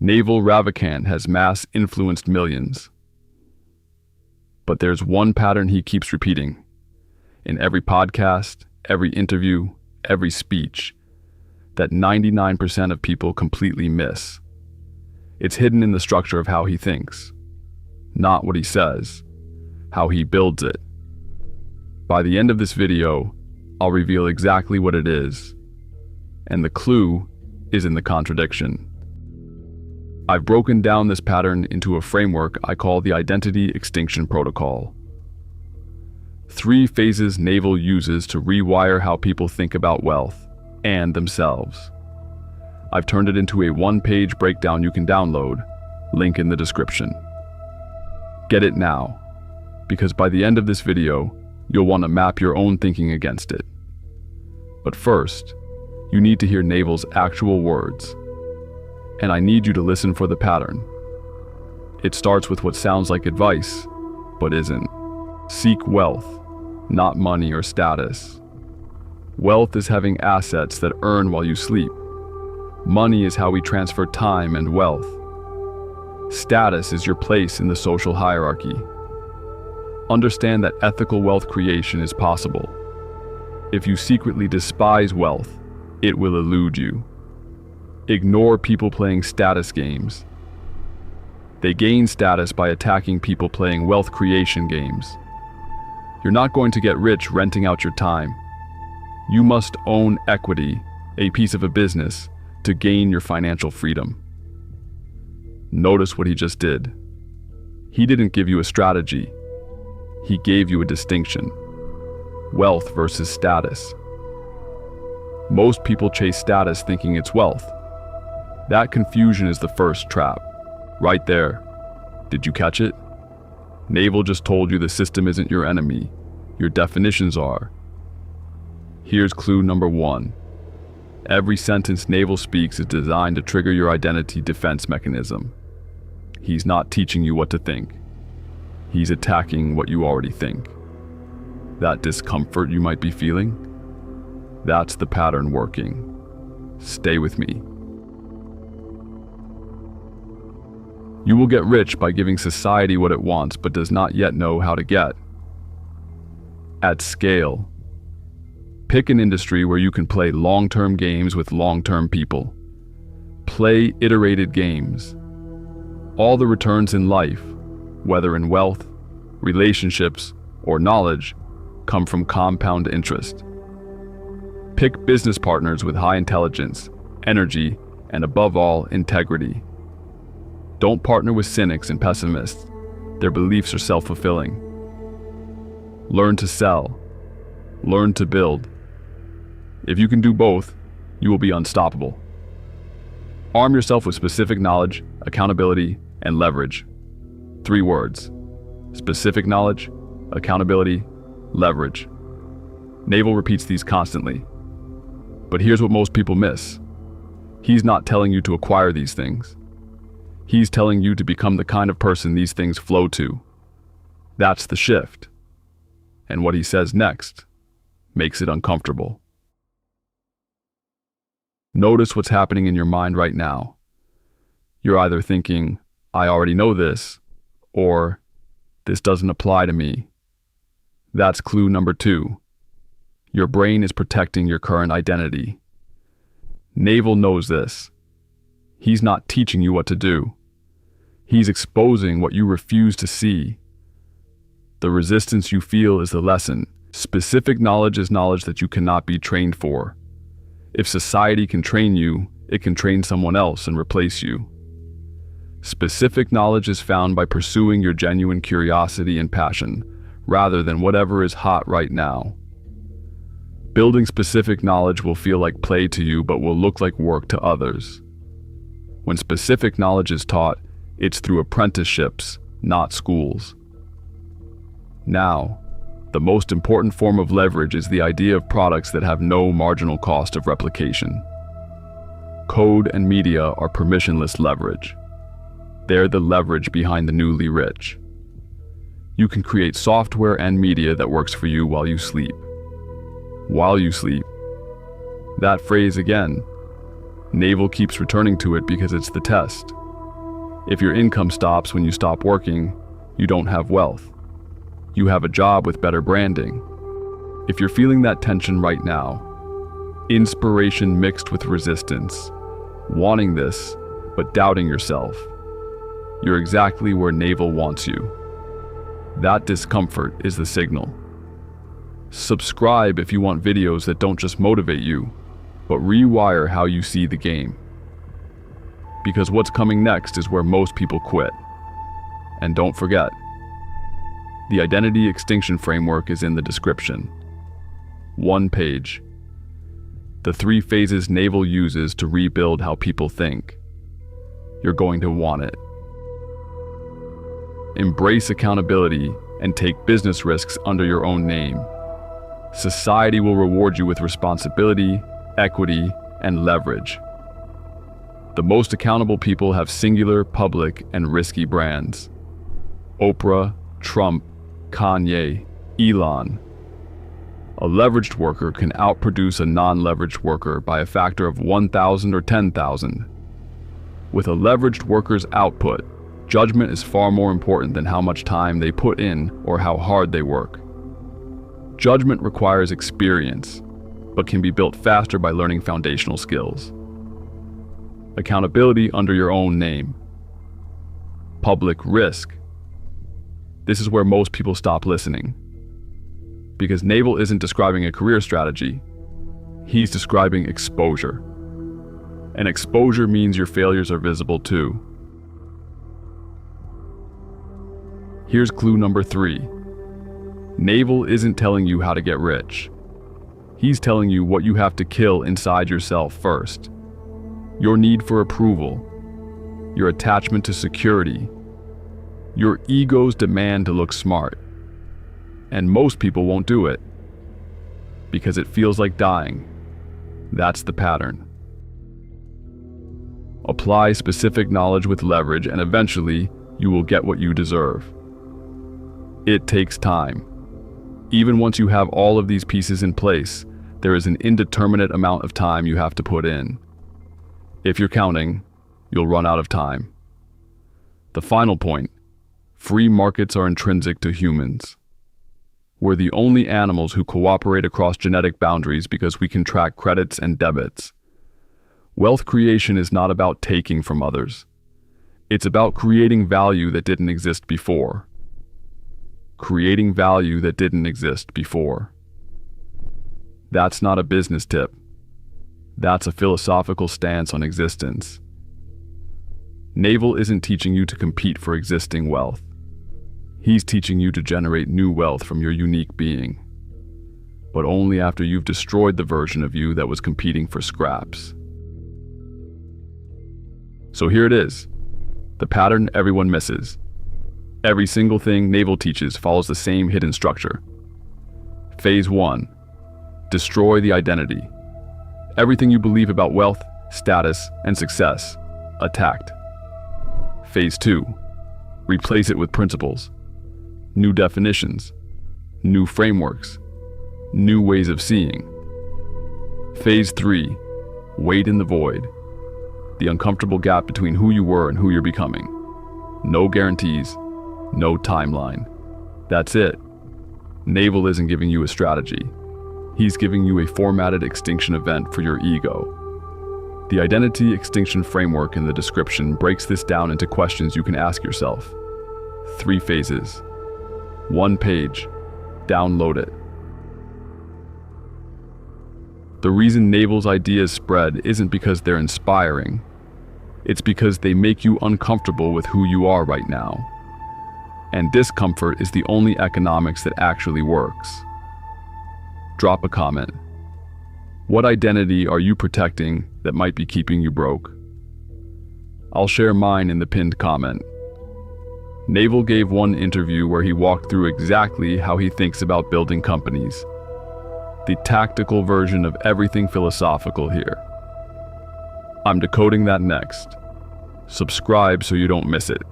Naval Ravikant has mass influenced millions. But there's one pattern he keeps repeating. In every podcast, every interview, every speech, that 99% of people completely miss. It's hidden in the structure of how he thinks. Not what he says, how he builds it. By the end of this video, I'll reveal exactly what it is. And the clue is in the contradiction. I've broken down this pattern into a framework I call the Identity Extinction Protocol. 3 phases Naval uses to rewire how people think about wealth and themselves. I've turned it into a 1-page breakdown you can download, link in the description. Get it now, because by the end of this video, you'll want to map your own thinking against it. But first, you need to hear Naval's actual words. And I need you to listen for the pattern. It starts with what sounds like advice, but isn't. Seek wealth, not money or status. Wealth is having assets that earn while you sleep. Money is how we transfer time and wealth. Status is your place in the social hierarchy. Understand that ethical wealth creation is possible. If you secretly despise wealth, it will elude you. Ignore people playing status games. They gain status by attacking people playing wealth creation games. You're not going to get rich renting out your time. You must own equity, a piece of a business, to gain your financial freedom. Notice what he just did. He didn't give you a strategy. He gave you a distinction. Wealth versus status. Most people chase status thinking it's wealth. That confusion is the first trap. Right there. Did you catch it? Naval just told you the system isn't your enemy. Your definitions are. Here's clue number 1. Every sentence Naval speaks is designed to trigger your identity defense mechanism. He's not teaching you what to think. He's attacking what you already think. That discomfort you might be feeling? That's the pattern working. Stay with me. You will get rich by giving society what it wants but does not yet know how to get. At scale. Pick an industry where you can play long-term games with long-term people. Play iterated games. All the returns in life, whether in wealth, relationships, or knowledge, come from compound interest. Pick business partners with high intelligence, energy, and above all, integrity. Don't partner with cynics and pessimists. Their beliefs are self-fulfilling. Learn to sell. Learn to build. If you can do both, you will be unstoppable. Arm yourself with specific knowledge, accountability, and leverage. 3 words. Specific knowledge, accountability, leverage. Naval repeats these constantly. But here's what most people miss. He's not telling you to acquire these things. He's telling you to become the kind of person these things flow to. That's the shift. And what he says next makes it uncomfortable. Notice what's happening in your mind right now. You're either thinking, I already know this, or this doesn't apply to me. That's clue number 2. Your brain is protecting your current identity. Naval knows this. He's not teaching you what to do. He's exposing what you refuse to see. The resistance you feel is the lesson. Specific knowledge is knowledge that you cannot be trained for. If society can train you, it can train someone else and replace you. Specific knowledge is found by pursuing your genuine curiosity and passion, rather than whatever is hot right now. Building specific knowledge will feel like play to you, but will look like work to others. When specific knowledge is taught, it's through apprenticeships, not schools. Now, the most important form of leverage is the idea of products that have no marginal cost of replication. Code and media are permissionless leverage. They're the leverage behind the newly rich. You can create software and media that works for you while you sleep. While you sleep. That phrase again. Naval keeps returning to it because it's the test. If your income stops when you stop working, you don't have wealth. You have a job with better branding. If you're feeling that tension right now, inspiration mixed with resistance, wanting this, but doubting yourself, you're exactly where Naval wants you. That discomfort is the signal. Subscribe if you want videos that don't just motivate you, but rewire how you see the game. Because what's coming next is where most people quit. And don't forget, the Identity Extinction Framework is in the description. 1 page. The 3 phases Naval uses to rebuild how people think. You're going to want it. Embrace accountability and take business risks under your own name. Society will reward you with responsibility, equity, and leverage. The most accountable people have singular, public, and risky brands. Oprah, Trump, Kanye, Elon. A leveraged worker can outproduce a non-leveraged worker by a factor of 1,000 or 10,000. With a leveraged worker's output, judgment is far more important than how much time they put in or how hard they work. Judgment requires experience, but can be built faster by learning foundational skills. Accountability under your own name. Public risk. This is where most people stop listening. Because Naval isn't describing a career strategy, he's describing exposure. And exposure means your failures are visible too. Here's clue number 3. Naval isn't telling you how to get rich. He's telling you what you have to kill inside yourself first. Your need for approval, your attachment to security, your ego's demand to look smart. And most people won't do it because it feels like dying. That's the pattern. Apply specific knowledge with leverage and eventually you will get what you deserve. It takes time. Even once you have all of these pieces in place, there is an indeterminate amount of time you have to put in. If you're counting, you'll run out of time. The final point, free markets are intrinsic to humans. We're the only animals who cooperate across genetic boundaries because we can track credits and debits. Wealth creation is not about taking from others. It's about creating value that didn't exist before. Creating value that didn't exist before. That's not a business tip. That's a philosophical stance on existence. Naval isn't teaching you to compete for existing wealth. He's teaching you to generate new wealth from your unique being. But only after you've destroyed the version of you that was competing for scraps. So here it is, the pattern everyone misses. Every single thing Naval teaches follows the same hidden structure. Phase 1. Destroy the identity. Everything you believe about wealth, status, and success, attacked. Phase 2. Replace it with principles. New definitions. New frameworks. New ways of seeing. Phase 3. Wait in the void. The uncomfortable gap between who you were and who you're becoming. No guarantees. No timeline. That's it. Naval isn't giving you a strategy. He's giving you a formatted extinction event for your ego. The Identity Extinction Framework in the description breaks this down into questions you can ask yourself. 3 phases. 1 page. Download it. The reason Naval's ideas spread isn't because they're inspiring. It's because they make you uncomfortable with who you are right now. And discomfort is the only economics that actually works. Drop a comment. What identity are you protecting that might be keeping you broke? I'll share mine in the pinned comment. Naval gave one interview where he walked through exactly how he thinks about building companies. The tactical version of everything philosophical here. I'm decoding that next. Subscribe so you don't miss it.